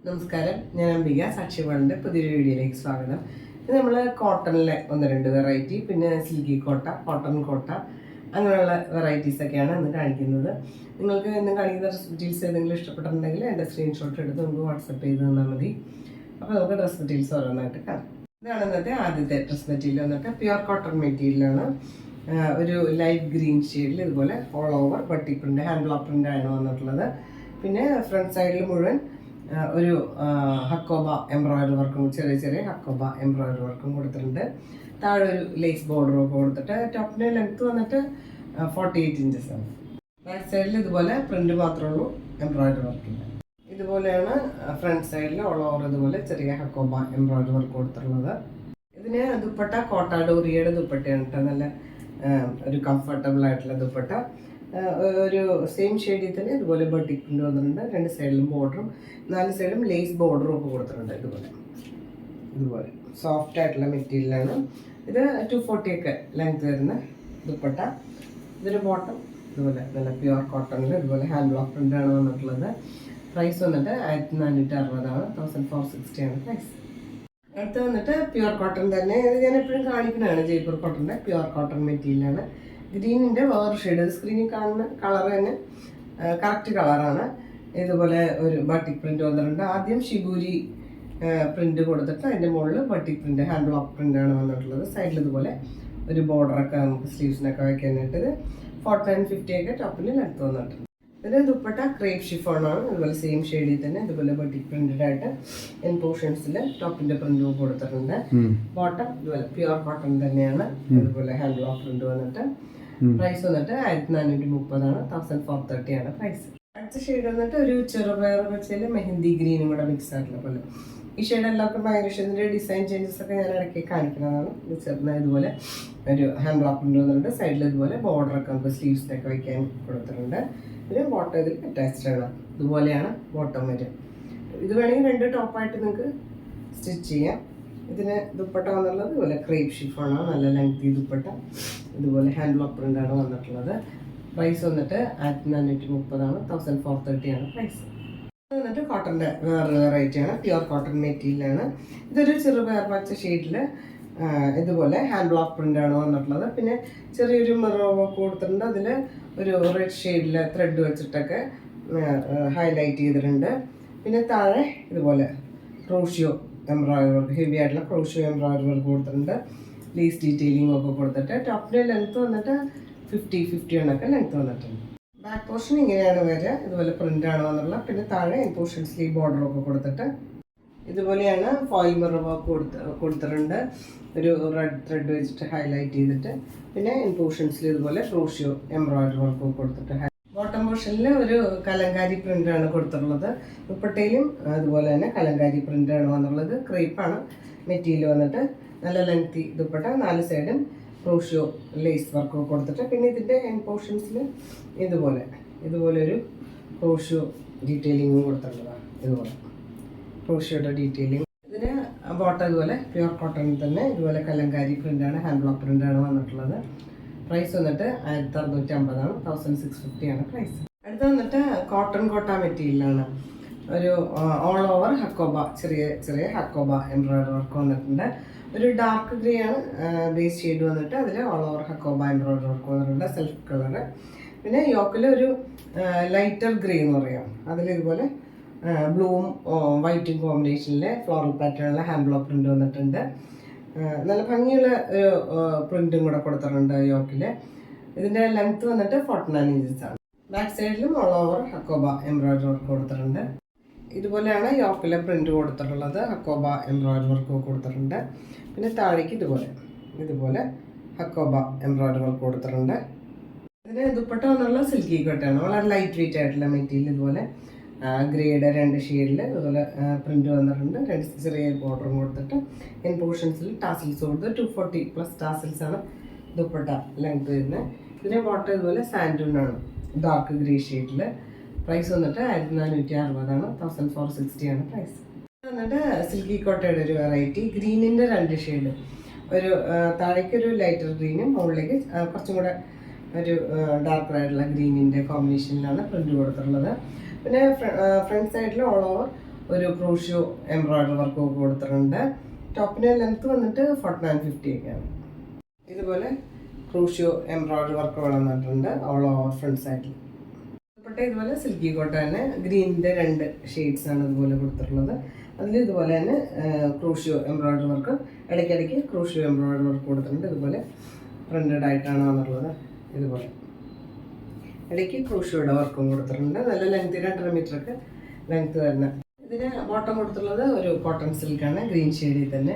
നമസ്കാരം, ഞാൻ അംബിക. സാക്ഷി വേൾഡിൻ്റെ പുതിയൊരു വീഡിയോയിലേക്ക് സ്വാഗതം. ഇത് നമ്മൾ കോട്ടണിലെ ഒന്ന് രണ്ട് വെറൈറ്റി, പിന്നെ സിൽക്കി കോട്ട, കോട്ടൺ കോട്ട, അങ്ങനെയുള്ള വെറൈറ്റീസൊക്കെയാണ് ഇന്ന് കാണിക്കുന്നത്. നിങ്ങൾക്ക് ഇന്ന് കാണിക്കുന്ന ഡ്രസ് മെറ്റീരിയൽസ് ഏതെങ്കിലും ഇഷ്ടപ്പെട്ടിട്ടുണ്ടെങ്കിൽ എൻ്റെ സ്ക്രീൻഷോട്ട് എടുത്ത് നമുക്ക് വാട്സപ്പ് ചെയ്ത് തന്നാൽ മതി. അപ്പോൾ നമുക്ക് ഡ്രസ് മെറ്റീരിയൽസ് ഓരോന്നായിട്ട് കാണാം. ഇതാണ് ഇന്നത്തെ ആദ്യത്തെ ഡ്രസ് മെറ്റീരിയൽ വന്നിട്ട് പ്യുവർ കോട്ടൺ മെറ്റീരിയലാണ്. ഒരു ലൈറ്റ് ഗ്രീൻ ഷെയ്ഡിൽ ഇതുപോലെ ഓൾ ഓവർ ബട്ടി പ്രിൻ്റ്, ഹാൻഡ് ബ്ലോക്ക് പ്രിൻ്റ് ആണ് വന്നിട്ടുള്ളത്. പിന്നെ ഫ്രണ്ട് സൈഡിൽ മുഴുവൻ ഒരു ഹക്കോബ എംബ്രോയിഡറി വർക്കും, ചെറിയ ചെറിയ ഹക്കോബ എംബ്രോയിഡറി വർക്കും കൊടുത്തിട്ടുണ്ട്. താഴെ ഒരു ലേസ് ബോർഡറും ഒക്കെ കൊടുത്തിട്ട് ടോപ്പിൻ്റെ ലെങ്ത്ത് വന്നിട്ട് 48 ഇഞ്ചസ് ആണ്. ബാക്ക് സൈഡിൽ ഇതുപോലെ പ്രിന്റ് മാത്രമേ ഉള്ളൂ, എംബ്രോയിഡറി വർക്കില്ല. ഇതുപോലെയാണ് ഫ്രണ്ട് സൈഡിൽ ഓൾ ഓവർ ഇതുപോലെ ചെറിയ ഹക്കോബ എംബ്രോയിഡറി വർക്ക് കൊടുത്തിട്ടുള്ളത്. ഇതിന് ദുപ്പട്ട കോട്ട ഡോറിയയുടെ ദുപ്പട്ടയാണ് കേട്ടോ. നല്ല ഒരു കംഫർട്ടബിൾ ആയിട്ടുള്ള ദുപ്പട്ട. ഒരു സെയിം ഷെയ്ഡിൽ തന്നെ ഇതുപോലെ ബട്ടിക് പ്രിന്റ് വന്നിട്ടുണ്ട്. രണ്ട് സൈഡിലും ബോർഡറും 4 സൈഡും ലേസ് ബോർഡറും ഒക്കെ കൊടുത്തിട്ടുണ്ട്. ഇതുപോലെ സോഫ്റ്റ് ആയിട്ടുള്ള മെറ്റീരിയലാണ്. ഇത് 240 ഒക്കെ ലെങ്ത് വരുന്ന ദുപ്പട്ട. ഇതൊരു ബോട്ടം ഇതുപോലെ നല്ല പ്യുവർ കോട്ടണിൽ ഇതുപോലെ ഹാൻഡ് ബ്ലോക്ക് പ്രിന്റ് ആണ് വന്നിട്ടുള്ളത്. പ്രൈസ് വന്നിട്ട് 1460 ആണ്, 1460 ആണ് പ്രൈസ്. അടുത്ത് വന്നിട്ട് പ്യുവർ കോട്ടൺ തന്നെ. ഇത് ഞാൻ എപ്പോഴും കാണിക്കുന്നതാണ് ജയ്പൂർ കോട്ടൻ്റെ പ്യുവർ കോട്ടൺ മെറ്റീരിയലാണ്. ഗ്രീനിൻ്റെ വേറെ ഷെയ്ഡ്, സ്ക്രീനിൽ കാണുന്ന കളർ തന്നെ കറക്റ്റ് കളറാണ്. ഇതുപോലെ ഒരു ബട്ടിക് പ്രിന്റ് വന്നിട്ടുണ്ട്. ആദ്യം ഷിബൂരി പ്രിന്റ് കൊടുത്തിട്ട് അതിൻ്റെ മുകളിൽ batik print, hand block print ആണ് വന്നിട്ടുള്ളത്. സൈഡിൽ ഇതുപോലെ ഒരു ബോർഡറൊക്കെ നമുക്ക് സ്ലീവ്സിനൊക്കെ വയ്ക്കാനായിട്ട്. ഇത് 4950 ഒക്കെ ടോപ്പിൽ ലെങ്ത്ത് വന്നിട്ടുണ്ട്. ഇത് ദുപ്പട്ട ക്രേപ്പ് ഷിഫോണാണ്. ഇതുപോലെ സെയിം ഷെയ്ഡിൽ തന്നെ ഇതുപോലെ ബട്ടിക് പ്രിന്റഡ് ആയിട്ട് എൻ പോർഷൻസിൽ ടോപ്പിന്റെ പ്രിന്റും കൊടുത്തിട്ടുണ്ട്. ബോട്ടം ഇതുപോലെ പ്യുവർ കോട്ടൺ തന്നെയാണ്. ഇതുപോലെ ഹാൻഡ് ബ്ലോക്ക് പ്രിന്റ് വന്നിട്ട് പ്രൈസ് വന്നിട്ട് 1430 ആണ്, 1430 ആണ് പ്രൈസ്. അടുത്ത ഷെയ്ഡ് വന്നിട്ട് ഒരു ചെറുപയർ വെച്ചാൽ മെഹന്തി ഗ്രീനും കൂടെ മിക്സ് ആയിട്ടുള്ള പോലെ. ഈ ഷെയ്ഡ് എല്ലാവർക്കും ഭയങ്കര ഇഷ്ടം. ഇതിൻ്റെ ഡിസൈൻ ചേഞ്ചസ് ഒക്കെ ഞാൻ ഇടയ്ക്ക് കാണിക്കുന്നതാണ്. ഇത് ചെറുതായി ഇതുപോലെ ഒരു ഹാൻഡ് ബ്ലോക്ക് പ്രിന്റ് വന്നിട്ടുണ്ട്. സൈഡിൽ ഇതുപോലെ ബോർഡറൊക്കെ നമുക്ക് സ്ലീവ്സിനൊക്കെ വയ്ക്കാൻ കൊടുത്തിട്ടുണ്ട്. പിന്നെ ബോട്ടം ഇതിൽ അറ്റാച്ച്ഡ് ആണ്. ഇതുപോലെയാണ് ബോട്ടം വരും. ഇത് വേണമെങ്കിൽ 2 ടോപ്പായിട്ട് നിങ്ങൾക്ക് സ്റ്റിച്ച് ചെയ്യാം. ഇതിന് ദുപ്പട്ട വന്നുള്ളത് ഇതുപോലെ ക്രേപ്പ് ഷിഫോണാണ്, നല്ല ലെങ്തി ദുപ്പട്ട. ഇതുപോലെ ഹാൻഡ് ബ്ലോക്ക് പ്രിന്റ് ആണ് വന്നിട്ടുള്ളത്. പ്രൈസ് വന്നിട്ട് 1430 ആണ്, 1430 ആണ് പ്രൈസ്. ഇത് വന്നിട്ട് കോട്ടൻ്റെ വേറെ വെറൈറ്റി ആണ്, പ്യുവർ കോട്ടൺ മെറ്റീരിയലാണ്. ഇതൊരു ചെറുപയർ പച്ച ഷെയ്ഡിൽ ഇതുപോലെ ഹാൻഡ് ബ്ലോക്ക് പ്രിന്റ് ആണ് വന്നിട്ടുള്ളത്. പിന്നെ ചെറിയൊരു മെറൂൺ കൊടുത്തിട്ടുണ്ട്. അതിൽ ഒരു റെഡ് ഷെയ്ഡിൽ ത്രെഡ് വെച്ചിട്ടൊക്കെ ഹൈലൈറ്റ് ചെയ്തിട്ടുണ്ട്. പിന്നെ താഴെ ഇതുപോലെ ക്രോഷ്യോ എംബ്രോയിഡറി വർക്ക്, ഹെവി ആയിട്ടുള്ള ക്രോഷ്യോ എംബ്രോയിഡറി വർക്ക് കൊടുത്തിട്ടുണ്ട്. ലേസ് ഡീറ്റെയിലിംഗ് ഒക്കെ കൊടുത്തിട്ട് ടോപ്പിൻ്റെ ലെങ്ത്ത് വന്നിട്ട് 50 ഒക്കെ ലെങ്ത്ത് വന്നിട്ടുണ്ട്. ബാക്ക് പോർഷൻ ഇങ്ങനെയാണ് വരിക. ഇതുപോലെ പ്രിന്റ് ആണ് വന്നിട്ടുള്ളത്. പിന്നെ താഴെ പോർഷൻ സ്ലീവ് ബോർഡറൊക്കെ കൊടുത്തിട്ട് ഇതുപോലെയാണ് ഫോയിൽ മിറർ വർക്ക് കൊടുത്തിട്ടുണ്ട്. ഒരു റെഡ് ത്രെഡ് വെച്ചിട്ട് ഹൈലൈറ്റ് ചെയ്തിട്ട് പിന്നെ പോർഷൻസിൽ ഇതുപോലെ ക്രോഷ്യോ എംബ്രോയിഡറി വർക്ക് കൊടുത്തിട്ട്. ബോട്ടം പോർഷനിൽ ഒരു കലങ്കാരി പ്രിന്റ് ആണ് കൊടുത്തിട്ടുള്ളത്. ദുപ്പട്ടയിലും അതുപോലെ തന്നെ കലങ്കാരി പ്രിന്റ് ആണ് വന്നിട്ടുള്ളത്. ക്രേപ്പാണ് മെറ്റീരിയൽ വന്നിട്ട്. നല്ല ലെങ്തി ദുപ്പട്ട, 4 സൈഡും ക്രോഷ്യോ ലേസ് വർക്ക് കൊടുത്തിട്ട്. പിന്നെ ഇതിൻ്റെ എൻ പോർഷൻസിൽ ഇതുപോലെ ഒരു ക്രോഷ്യോ ഡീറ്റെയിലിംഗും കൊടുത്തിട്ടുള്ളതാണ്. ഇതുപോലെ ക്രോഷ്യോയുടെ ഡീറ്റെയിലിംഗ്. ഇതിന് ബോട്ടം ഇതുപോലെ പ്യുവർ കോട്ടണിൽ തന്നെ ഇതുപോലെ കലങ്കാരി പ്രിന്റാണ്, ഹാൻഡ് ബ്ലോക്ക് പ്രിന്റാണ് വന്നിട്ടുള്ളത്. പ്രൈസ് വന്നിട്ട് 1650 ആണ്, 1650 ആണ് പ്രൈസ്. അടുത്ത വന്നിട്ട് കോട്ടൺ കോട്ട മെറ്റീരിയലാണ്. ഒരു ഓൾ ഓവർ ഹക്കോബ, ചെറിയ ഹക്കോബ എംബ്രോയിഡറി വർക്ക് വന്നിട്ടുണ്ട്. ഒരു ഡാർക്ക് ഗ്രേ ആണ് ബേസ് ഷെയ്ഡ് വന്നിട്ട്. അതിൽ all over hakoba embroidery work വന്നിട്ടുണ്ട്, സെൽഫ് കളറ്. പിന്നെ യോക്കിൽ ഒരു ലൈറ്റർ ഗ്രേ എന്ന് പറയാം. അതിൽ ഇതുപോലെ ബ്ലൂവും വൈറ്റും കോമ്പിനേഷനിലെ ഫ്ലോറൽ പാറ്റേണിലെ ഹാൻഡ് ബ്ലോക്ക് പ്രിന്റ് വന്നിട്ടുണ്ട്. നല്ല ഭംഗിയുള്ള ഒരു പ്രിന്റും കൂടെ കൊടുത്തിട്ടുണ്ട് യോക്കിൽ. ഇതിൻ്റെ ലെങ്ത്ത് വന്നിട്ട് 49 ഇഞ്ചസ് ആണ്. ബാക്ക് സൈഡിലും all over hakoba embroidery work കൊടുത്തിട്ടുണ്ട്. ഇതുപോലെയാണ് യോക്കിലെ പ്രിന്റ് കൊടുത്തിട്ടുള്ളത്. ഹക്കോബ എംബ്രോയിഡറി വർക്ക് കൊടുത്തിട്ടുണ്ട്. പിന്നെ താഴേക്ക് ഇതുപോലെ ഹക്കോബ എംബ്രോയിഡറി വർക്ക് കൊടുത്തിട്ടുണ്ട്. ഇതിന് ദുപ്പട്ട വന്നുള്ള സിൽക്കി കോട്ടയാണ്. വളരെ ലൈറ്റ് വെയിറ്റ് ആയിട്ടുള്ള മെറ്റീരിയൽ. ഇതുപോലെ ഗ്രേഡ് 2 ഷെയ്ഡിൽ ഇതുപോലെ പ്രിന്റ് വന്നിട്ടുണ്ട്. 2 ചെറിയ ബോർഡറും കൊടുത്തിട്ട് എൻ പോർഷൻസിൽ ടാസിൽസ് കൊടുത്ത് 240+ ടാസിൽസ് ആണ് ദുപ്പട്ട ലെങ്ത് വരുന്നത്. ഇതിൻ്റെ ബോട്ടം ഇതുപോലെ സാൻഡൂണാണ്, ഡാർക്ക് ഗ്രേ ഷെയ്ഡിൽ. പ്രൈസ് വന്നിട്ട് 1460 ആണ്, 1460 ആണ് പ്രൈസ്. വന്നിട്ട് സിൽക്കി കോട്ടയുടെ ഒരു വെറൈറ്റി, ഗ്രീനിൻ്റെ 2 ഷെയ്ഡ്. ഒരു താഴേക്കൊരു ലൈറ്റർ ഗ്രീനും മുകളിലേക്ക് കുറച്ചും കൂടെ ഒരു ഡാർക്കറായിട്ടുള്ള ഗ്രീനിൻ്റെ കോമ്പിനേഷനിലാണ് പ്രിന്റ് കൊടുത്തിട്ടുള്ളത്. പിന്നെ ഫ്രണ്ട് സൈഡിൽ ഓൾ ഓവർ ഒരു ക്രൂഷ്യോ എംബ്രോയിഡറി വർക്ക് ഒക്കെ കൊടുത്തിട്ടുണ്ട്. ടോപ്പിൻ്റെ ലെങ്ത്ത് വന്നിട്ട് 49-50 ഒക്കെയാണ്. ഇതുപോലെ ക്രൂഷ്യോ എംബ്രോയിഡറി വർക്ക് വന്നിട്ടുണ്ട് ഓൾ ഓവർ ഫ്രണ്ട് സൈഡിൽ. ദുപ്പട്ട ഇതുപോലെ സിൽക്കി കോട്ടൺ തന്നെ ഗ്രീനിൻ്റെ 2 ഷെയ്ഡ്സാണ് ഇതുപോലെ കൊടുത്തിട്ടുള്ളത്. അതിൽ ഇതുപോലെ തന്നെ ക്രൂഷ്യോ എംബ്രോയിഡറി വർക്ക്, ഇടയ്ക്കിടയ്ക്ക് ക്രൂഷ്യോ എംബ്രോയിഡറി വർക്ക് കൊടുത്തിട്ടുണ്ട്. ഇതുപോലെ പ്രിൻ്റഡ് ആയിട്ടാണ് വന്നിട്ടുള്ളത്. ഇതുപോലെ ഇടയ്ക്ക് ക്രൂഷ്യോയുടെ വർക്കും കൊടുത്തിട്ടുണ്ട്. നല്ല ലെങ്ത് 2.5 മീറ്ററൊക്കെ ലെങ്ത് വരുന്ന. ഇതിന് ബോട്ടം കൊടുത്തിട്ടുള്ളത് ഒരു കോട്ടൺ സിൽക്കാണ്, ഗ്രീൻ ഷെയ്ഡിൽ തന്നെ.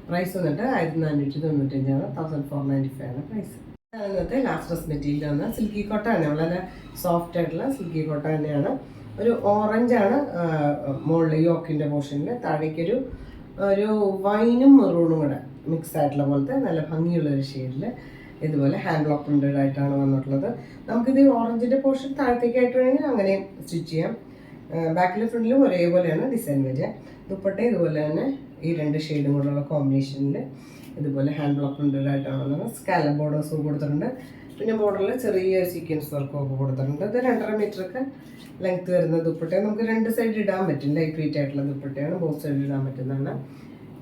പ്രൈസ് വന്നിട്ട് 1495 1495 ആണ് പ്രൈസ്. ഇന്നത്തെ ലാസ്റ്റ് ഡ്രസ് മെറ്റീരിയൽ വന്ന് സിൽക്കി കോട്ട തന്നെ, വളരെ സോഫ്റ്റ് ആയിട്ടുള്ള സിൽക്കി കോട്ട തന്നെയാണ്. ഒരു ഓറഞ്ചാണ് മുകളിൽ യോക്കിൻ്റെ പോർഷനിൽ, താഴേക്കൊരു വൈനും മെറൂണും കൂടെ മിക്സ് ആയിട്ടുള്ള പോലത്തെ നല്ല ഭംഗിയുള്ളൊരു ഷെയ്ഡിൽ ഇതുപോലെ ഹാൻഡ് ബ്ലോക്ക് പ്രിൻ്റഡ് ആയിട്ടാണ് വന്നിട്ടുള്ളത്. നമുക്കിത് ഓറഞ്ചിൻ്റെ പോർഷൻ താഴത്തേക്കായിട്ട് വേണമെങ്കിൽ അങ്ങനെയും സ്റ്റിച്ച് ചെയ്യാം. ബാക്കിലും ഫ്രണ്ടിലും ഒരേപോലെയാണ് ഡിസൈൻ വരിക. ദുപ്പട്ട ഇതുപോലെ തന്നെ ഈ 2 ഷെയ്ഡും കൂടെയുള്ള കോമ്പിനേഷനിൽ ഇതുപോലെ ഹാൻഡ് ബ്ലോക്ക് പ്രിൻ്റഡ് ആയിട്ടാണ് വന്നത്. സ്കാലപ്പ് ബോർഡേഴ്സും കൊടുത്തിട്ടുണ്ട്. പിന്നെ ബോർഡറിൽ ചെറിയ സീക്വൻസ് വർക്കും ഒക്കെ കൊടുത്തിട്ടുണ്ട്. ഇത് 2.5 മീറ്ററൊക്കെ ലെങ്ത്ത് വരുന്ന ദുപ്പട്ട. നമുക്ക് 2 സൈഡ് ഇടാൻ പറ്റും. ലൈറ്റ് വെയിറ്റ് ആയിട്ടുള്ള ദുപ്പട്ടയാണ്, ബോത്ത് സൈഡ് ഇടാൻ പറ്റുന്നതാണ്.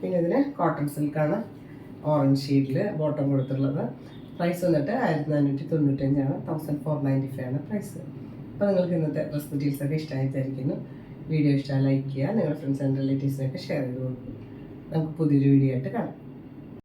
പിന്നെ ഇതിന് കോട്ടൺ സിൽക്കാണ് ഓറഞ്ച് ഷെയ്ഡിൽ ബോട്ടം കൊടുത്തിട്ടുള്ളത്. പ്രൈസ് വന്നിട്ട് 1495 ആണ് 1495 ആണ് പ്രൈസ്. അപ്പോൾ നിങ്ങൾക്ക് ഇന്നത്തെ ഡ്രസ് മെറ്റീരിയൽസൊക്കെ ഇഷ്ടമായിട്ടായിരിക്കുന്നു. വീഡിയോ ഇഷ്ടമായി ലൈക്ക് ചെയ്യുക, നിങ്ങളുടെ ഫ്രണ്ട്സ് ആൻഡ് റിലേറ്റീവ്സിനൊക്കെ ഷെയർ ചെയ്ത് കൊടുക്കും. നമുക്ക് പുതിയൊരു വീഡിയോ ആയിട്ട് കാണാം.